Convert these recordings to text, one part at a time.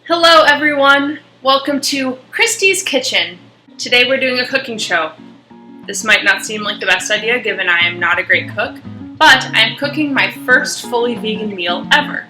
Hello everyone! Welcome to Christy's Kitchen. Today we're doing a cooking show. This might not seem like the best idea given I am not a great cook, but I am cooking my first fully vegan meal ever.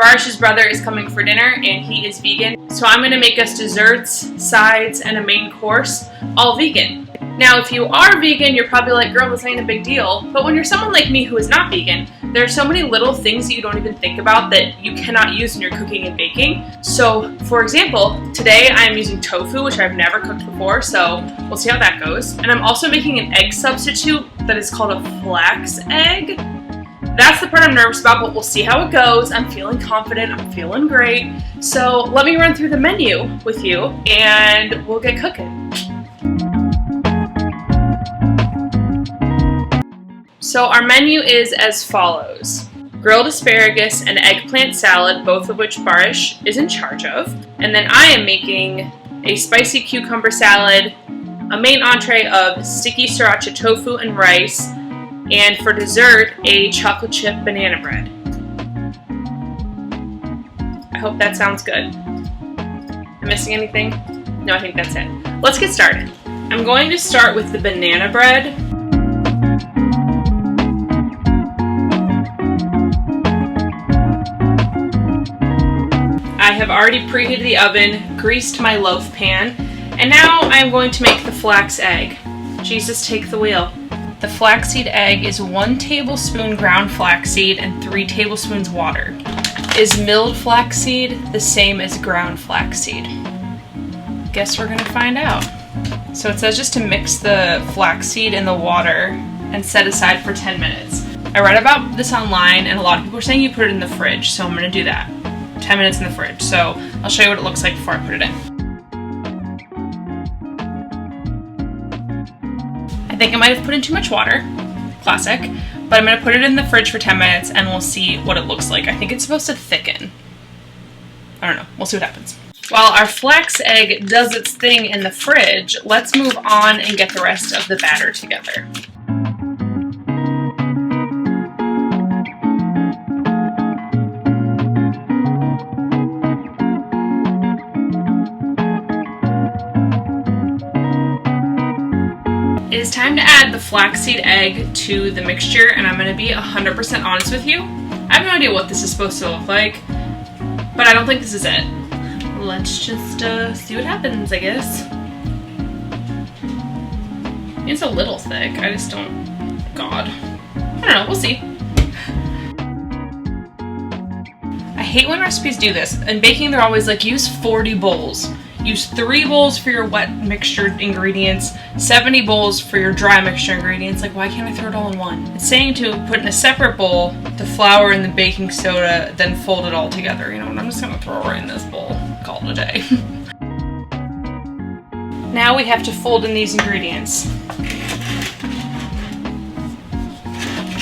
Barish's brother is coming for dinner and he is vegan, so I'm going to make us desserts, sides, and a main course, all vegan. Now if you are vegan, you're probably like, girl, this ain't a big deal, but when you're someone like me who is not vegan, there are so many little things that you don't even think about that you cannot use when you're cooking and baking. So, for example, today I am using tofu, which I've never cooked before, so we'll see how that goes. And I'm also making an egg substitute that is called a flax egg. That's the part I'm nervous about, but we'll see how it goes. I'm feeling confident, I'm feeling great. So let me run through the menu with you and we'll get cooking. So our menu is as follows. Grilled asparagus and eggplant salad, both of which Barish is in charge of. And then I am making a spicy cucumber salad, a main entree of sticky sriracha tofu and rice, and for dessert, a chocolate chip banana bread. I hope that sounds good. Am I missing anything? No, I think that's it. Let's get started. I'm going to start with the banana bread. I have already preheated the oven, greased my loaf pan, and now I'm going to make the flax egg. Jesus, take the wheel. The flaxseed egg is 1 tablespoon ground flaxseed and 3 tablespoons water. Is milled flaxseed the same as ground flaxseed? Guess we're gonna find out. So it says just to mix the flaxseed in the water and set aside for 10 minutes. I read about this online and a lot of people are saying you put it in the fridge, so I'm gonna do that. 10 minutes in the fridge, so I'll show you what it looks like before I put it in. I think I might have put in too much water, classic, but I'm going to put it in the fridge for 10 minutes and we'll see what it looks like. I think it's supposed to thicken. I don't know, we'll see what happens. While our flax egg does its thing in the fridge, let's move on and get the rest of the batter together. It is time to add the flaxseed egg to the mixture, and I'm going to be 100% honest with you. I have no idea what this is supposed to look like, but I don't think this is it. Let's just see what happens, I guess. It's a little thick, I just don't... God. I don't know, we'll see. I hate when recipes do this. In baking, they're always like, use 40 bowls. Use 3 bowls for your wet mixture ingredients, 70 bowls for your dry mixture ingredients. Like, why can't I throw it all in one? It's saying to put in a separate bowl the flour and the baking soda, then fold it all together. You know what? I'm just gonna throw it right in this bowl. Call it a day. Now we have to fold in these ingredients.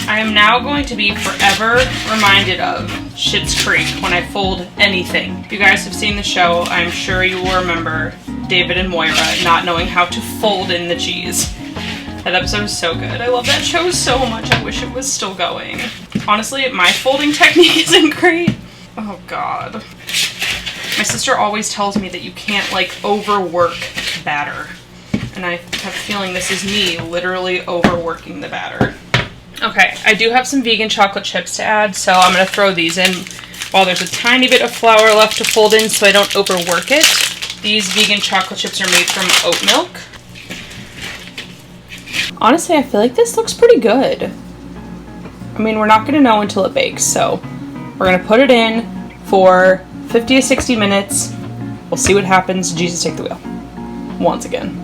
I am now going to be forever reminded of Schitt's Creek when I fold anything. If you guys have seen the show, I'm sure you will remember David and Moira not knowing how to fold in the cheese. That episode is so good. I love that show so much. I wish it was still going. Honestly, my folding technique isn't great. Oh God. My sister always tells me that you can't like overwork batter. And I have a feeling this is me literally overworking the batter. Okay, I do have some vegan chocolate chips to add, so I'm going to throw these in while there's a tiny bit of flour left to fold in so I don't overwork it. These vegan chocolate chips are made from oat milk. Honestly, I feel like this looks pretty good. I mean, we're not going to know until it bakes, so we're going to put it in for 50 to 60 minutes. We'll see what happens. Jesus, take the wheel. Once again.